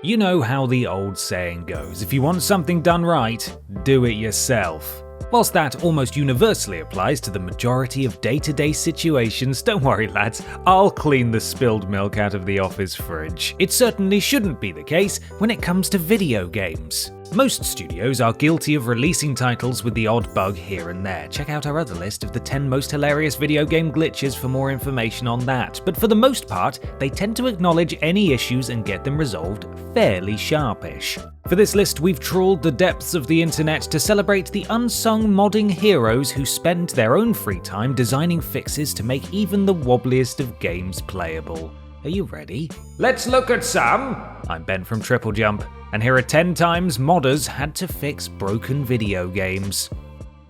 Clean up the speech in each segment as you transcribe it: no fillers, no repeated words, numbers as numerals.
You know how the old saying goes, if you want something done right, do it yourself. Whilst that almost universally applies to the majority of day-to-day situations, don't worry lads, I'll clean the spilled milk out of the office fridge. It certainly shouldn't be the case when it comes to video games. Most studios are guilty of releasing titles with the odd bug here and there. Check out our other list of the 10 most hilarious video game glitches for more information on that. But for the most part, they tend to acknowledge any issues and get them resolved fairly sharpish. For this list, we've trawled the depths of the internet to celebrate the unsung modding heroes who spend their own free time designing fixes to make even the wobbliest of games playable. Are you ready? Let's look at some! I'm Ben from TripleJump, and here are 10 times modders had to fix broken video games.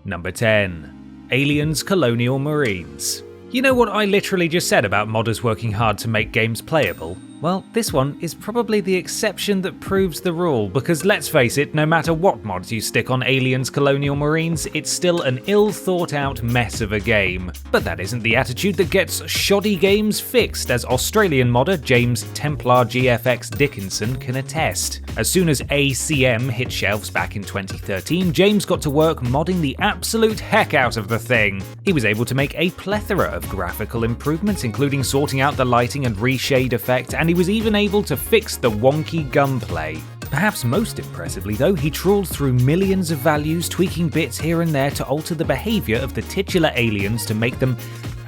Number 10. Aliens Colonial Marines. You know what I literally just said about modders working hard to make games playable? Well, this one is probably the exception that proves the rule, because let's face it, no matter what mods you stick on Aliens Colonial Marines, it's still an ill-thought-out mess of a game. But that isn't the attitude that gets shoddy games fixed, as Australian modder James Templar GFX Dickinson can attest. As soon as ACM hit shelves back in 2013, James got to work modding the absolute heck out of the thing. He was able to make a plethora of graphical improvements, including sorting out the lighting and reshade effect, and he was even able to fix the wonky gunplay. Perhaps most impressively though, he trawled through millions of values, tweaking bits here and there to alter the behaviour of the titular aliens to make them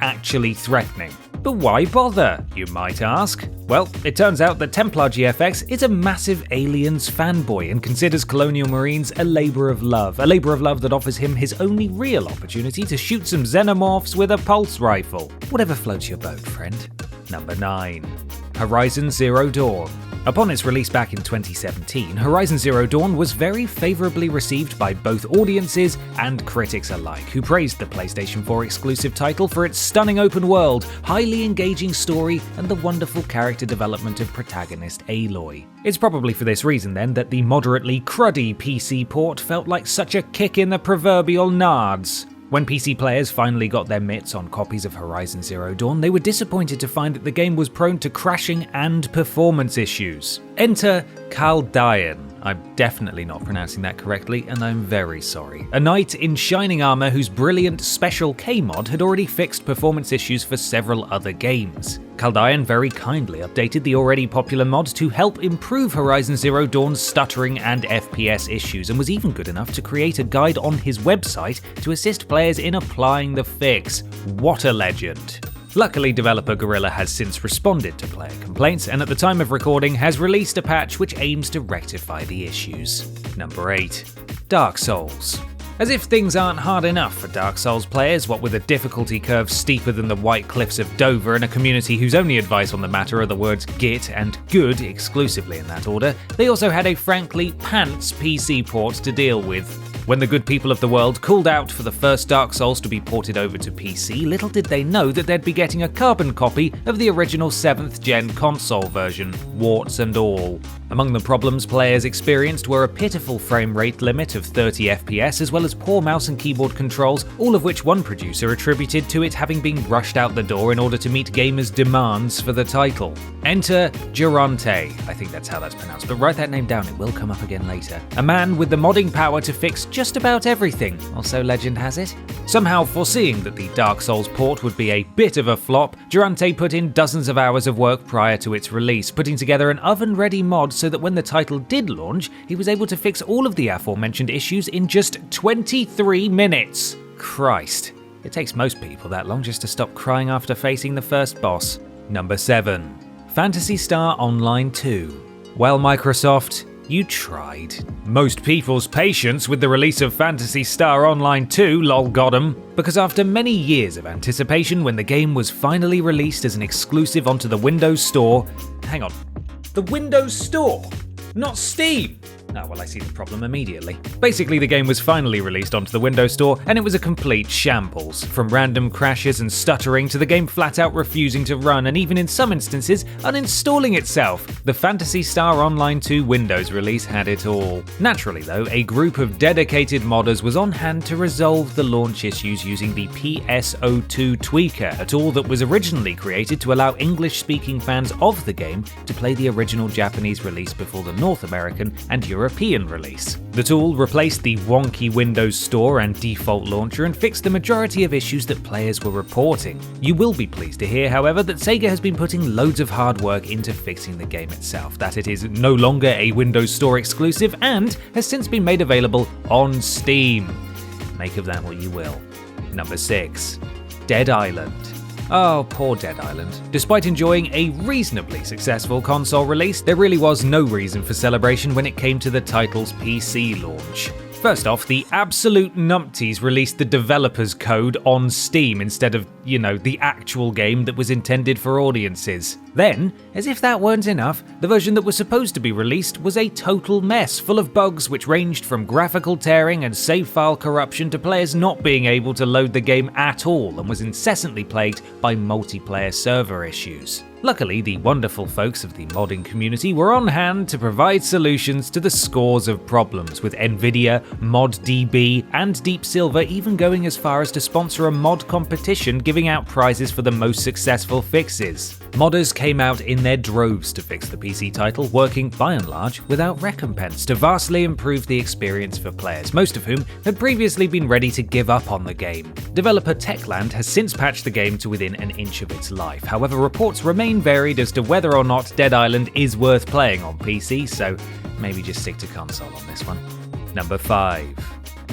actually threatening. But why bother, you might ask? Well, it turns out that Templar GFX is a massive Aliens fanboy and considers Colonial Marines a labour of love that offers him his only real opportunity to shoot some xenomorphs with a pulse rifle. Whatever floats your boat, friend. Number 9. Horizon Zero Dawn. Upon its release back in 2017, Horizon Zero Dawn was very favourably received by both audiences and critics alike, who praised the PlayStation 4 exclusive title for its stunning open world, highly engaging story, and the wonderful character development of protagonist Aloy. It's probably for this reason then that the moderately cruddy PC port felt like such a kick in the proverbial nards. When PC players finally got their mitts on copies of Horizon Zero Dawn, they were disappointed to find that the game was prone to crashing and performance issues. Enter Caldian. I'm definitely not pronouncing that correctly, and I'm very sorry. A knight in shining armor whose brilliant Special K mod had already fixed performance issues for several other games. Caldian very kindly updated the already popular mod to help improve Horizon Zero Dawn's stuttering and FPS issues, and was even good enough to create a guide on his website to assist players in applying the fix. What a legend. Luckily, developer Guerrilla has since responded to player complaints, and at the time of recording has released a patch which aims to rectify the issues. Number 8. Dark Souls. As if things aren't hard enough for Dark Souls players, what with a difficulty curve steeper than the White Cliffs of Dover and a community whose only advice on the matter are the words git and good exclusively in that order, they also had a frankly pants PC port to deal with. When the good people of the world called out for the first Dark Souls to be ported over to PC, little did they know that they'd be getting a carbon copy of the original 7th gen console version, warts and all. Among the problems players experienced were a pitiful frame rate limit of 30 FPS, as well as poor mouse and keyboard controls, all of which one producer attributed to it having been rushed out the door in order to meet gamers' demands for the title. Enter Geronte, I think that's how that's pronounced, but write that name down, it will come up again later. A man with the modding power to fix just about everything, or so legend has it. Somehow foreseeing that the Dark Souls port would be a bit of a flop, Geronte put in dozens of hours of work prior to its release, putting together an oven-ready mod so that when the title did launch, he was able to fix all of the aforementioned issues in just 23 minutes. Christ, it takes most people that long just to stop crying after facing the first boss. Number 7. Phantasy Star Online 2. Well, Microsoft, you tried. Most people's patience with the release of Phantasy Star Online 2 lol got 'em, because after many years of anticipation when the game was finally released as an exclusive onto the Windows Store... Hang on. The Windows Store? Not Steam? Ah, well, I see the problem immediately. Basically, the game was finally released onto the Windows Store, and it was a complete shambles. From random crashes and stuttering to the game flat out refusing to run, and even in some instances, uninstalling itself. The Phantasy Star Online 2 Windows release had it all. Naturally, though, a group of dedicated modders was on hand to resolve the launch issues using the PSO2 Tweaker, a tool that was originally created to allow English-speaking fans of the game to play the original Japanese release before the North American and European release. The tool replaced the wonky Windows Store and default launcher and fixed the majority of issues that players were reporting. You will be pleased to hear, however, that Sega has been putting loads of hard work into fixing the game itself, that it is no longer a Windows Store exclusive and has since been made available on Steam. Make of that what you will. Number 6. Dead Island. Oh, poor Dead Island. Despite enjoying a reasonably successful console release, there really was no reason for celebration when it came to the title's PC launch. First off, the absolute numpties released the developer's code on Steam instead of, the actual game that was intended for audiences. Then, as if that weren't enough, the version that was supposed to be released was a total mess, full of bugs which ranged from graphical tearing and save file corruption to players not being able to load the game at all, and was incessantly plagued by multiplayer server issues. Luckily, the wonderful folks of the modding community were on hand to provide solutions to the scores of problems, with Nvidia, ModDB, and Deep Silver even going as far as to sponsor a mod competition giving out prizes for the most successful fixes. Modders came out in their droves to fix the PC title, working by and large without recompense to vastly improve the experience for players, most of whom had previously been ready to give up on the game. Developer Techland has since patched the game to within an inch of its life. However, reports remain varied as to whether or not Dead Island is worth playing on PC, so maybe just stick to console on this one. Number 5.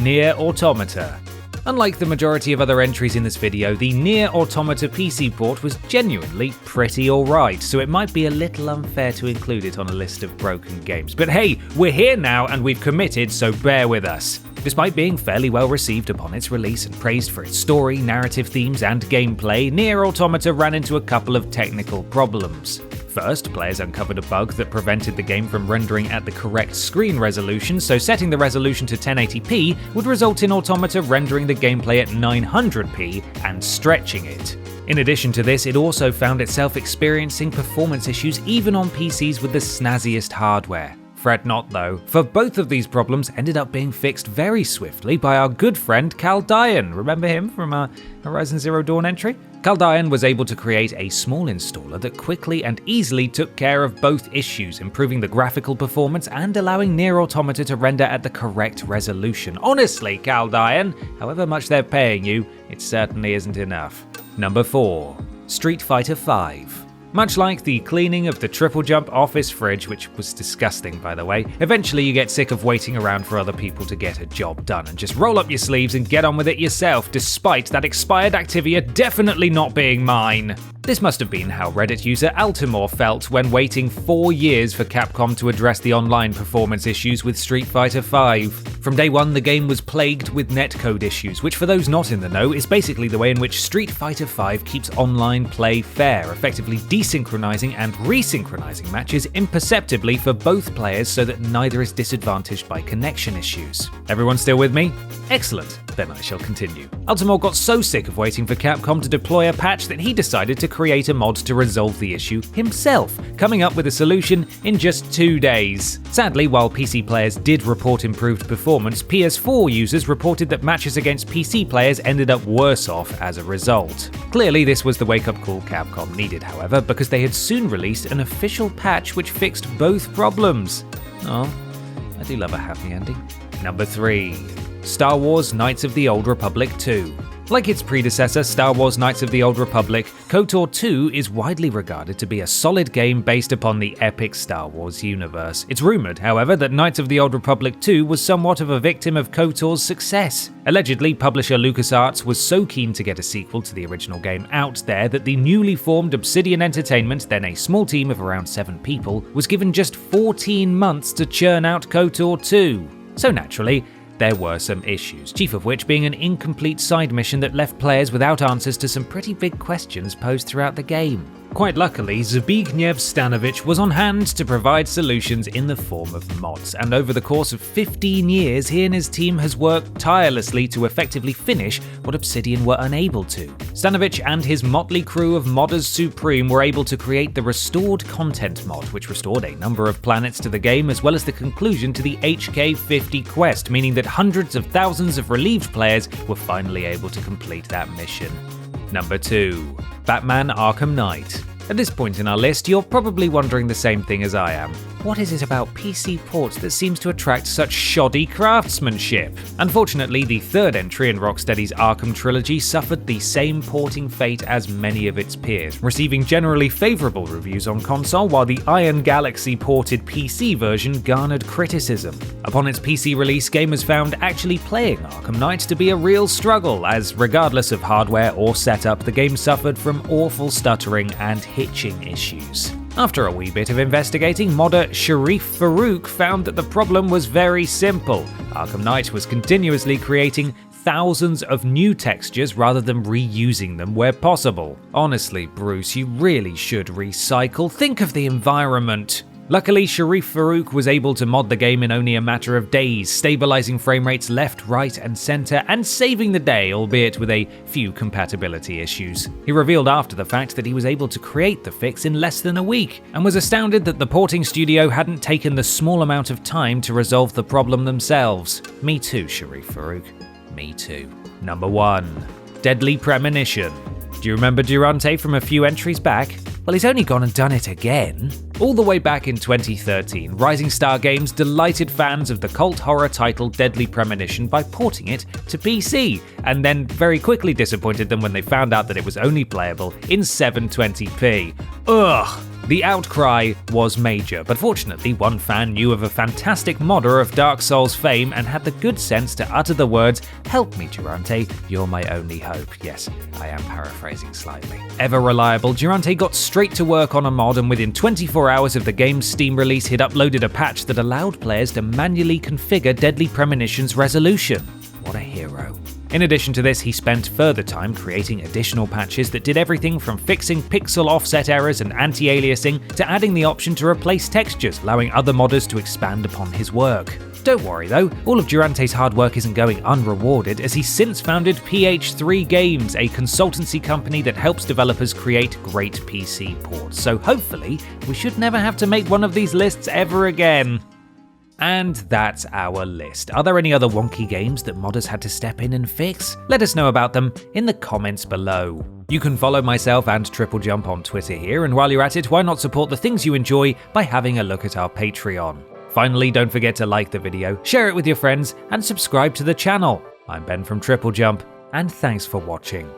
Nier Automata. Unlike the majority of other entries in this video, the Nier Automata PC port was genuinely pretty alright, so it might be a little unfair to include it on a list of broken games. But hey, we're here now and we've committed, so bear with us. Despite being fairly well received upon its release and praised for its story, narrative themes, and gameplay, Nier Automata ran into a couple of technical problems. First, players uncovered a bug that prevented the game from rendering at the correct screen resolution, so setting the resolution to 1080p would result in Automata rendering the gameplay at 900p and stretching it. In addition to this, it also found itself experiencing performance issues even on PCs with the snazziest hardware. Fret not though, for both of these problems ended up being fixed very swiftly by our good friend Caldian. Remember him from our Horizon Zero Dawn entry? Caldian was able to create a small installer that quickly and easily took care of both issues, improving the graphical performance and allowing Nier Automata to render at the correct resolution. Honestly, Caldian, however much they're paying you, it certainly isn't enough. Number 4. Street Fighter V. Much like the cleaning of the TripleJump office fridge, which was disgusting by the way, eventually you get sick of waiting around for other people to get a job done and just roll up your sleeves and get on with it yourself, despite that expired Activia definitely not being mine. This must have been how Reddit user Altimore felt when waiting 4 years for Capcom to address the online performance issues with Street Fighter V. From day one, the game was plagued with netcode issues, which for those not in the know is basically the way in which Street Fighter V keeps online play fair, effectively desynchronizing and resynchronizing matches imperceptibly for both players so that neither is disadvantaged by connection issues. Everyone still with me? Excellent. Then I shall continue. Altimore got so sick of waiting for Capcom to deploy a patch that he decided to create a mod to resolve the issue himself, coming up with a solution in just 2 days. Sadly, while PC players did report improved performance, PS4 users reported that matches against PC players ended up worse off as a result. Clearly, this was the wake-up call Capcom needed, however, because they had soon released an official patch which fixed both problems. Oh, I do love a happy ending. Number 3. Star Wars Knights of the Old Republic 2. Like its predecessor, Star Wars Knights of the Old Republic, KOTOR 2 is widely regarded to be a solid game based upon the epic Star Wars universe. It's rumoured, however, that Knights of the Old Republic 2 was somewhat of a victim of KOTOR's success. Allegedly, publisher LucasArts was so keen to get a sequel to the original game out there that the newly formed Obsidian Entertainment, then a small team of around 7 people, was given just 14 months to churn out KOTOR 2. So naturally, there were some issues, chief of which being an incomplete side mission that left players without answers to some pretty big questions posed throughout the game. Quite luckily, Zbigniew Stanowicz was on hand to provide solutions in the form of mods, and over the course of 15 years, he and his team has worked tirelessly to effectively finish what Obsidian were unable to. Stanowicz and his motley crew of modders supreme were able to create the Restored Content mod, which restored a number of planets to the game, as well as the conclusion to the HK50 quest, meaning that hundreds of thousands of relieved players were finally able to complete that mission. Number 2. Batman Arkham Knight. At this point in our list, you're probably wondering the same thing as I am. What is it about PC ports that seems to attract such shoddy craftsmanship? Unfortunately, the third entry in Rocksteady's Arkham trilogy suffered the same porting fate as many of its peers, receiving generally favourable reviews on console, while the Iron Galaxy ported PC version garnered criticism. Upon its PC release, gamers found actually playing Arkham Knight to be a real struggle, as regardless of hardware or setup, the game suffered from awful stuttering and hitching issues. After a wee bit of investigating, modder Sharif Farouk found that the problem was very simple. Arkham Knight was continuously creating thousands of new textures rather than reusing them where possible. Honestly, Bruce, you really should recycle. Think of the environment. Luckily, Sharif Farouk was able to mod the game in only a matter of days, stabilizing frame rates left, right, and center, and saving the day, albeit with a few compatibility issues. He revealed after the fact that he was able to create the fix in less than a week, and was astounded that the porting studio hadn't taken the small amount of time to resolve the problem themselves. Me too, Sharif Farouk. Me too. Number 1. Deadly Premonition. Do you remember Durante from a few entries back? Well, he's only gone and done it again. All the way back in 2013, Rising Star Games delighted fans of the cult horror title Deadly Premonition by porting it to PC, and then very quickly disappointed them when they found out that it was only playable in 720p. Ugh! The outcry was major, but fortunately one fan knew of a fantastic modder of Dark Souls fame and had the good sense to utter the words, "Help me, Durante, you're my only hope." Yes, I am paraphrasing slightly. Ever reliable, Durante got straight to work on a mod, and within 24 hours of the game's Steam release, he'd uploaded a patch that allowed players to manually configure Deadly Premonition's resolution. What a hero. In addition to this, he spent further time creating additional patches that did everything from fixing pixel offset errors and anti-aliasing to adding the option to replace textures, allowing other modders to expand upon his work. Don't worry though, all of Durante's hard work isn't going unrewarded, as he's since founded PH3 Games, a consultancy company that helps developers create great PC ports. So hopefully, we should never have to make one of these lists ever again. And that's our list. Are there any other wonky games that modders had to step in and fix? Let us know about them in the comments below. You can follow myself and TripleJump on Twitter here, and while you're at it, why not support the things you enjoy by having a look at our Patreon. Finally, don't forget to like the video, share it with your friends, and subscribe to the channel. I'm Ben from TripleJump, and thanks for watching.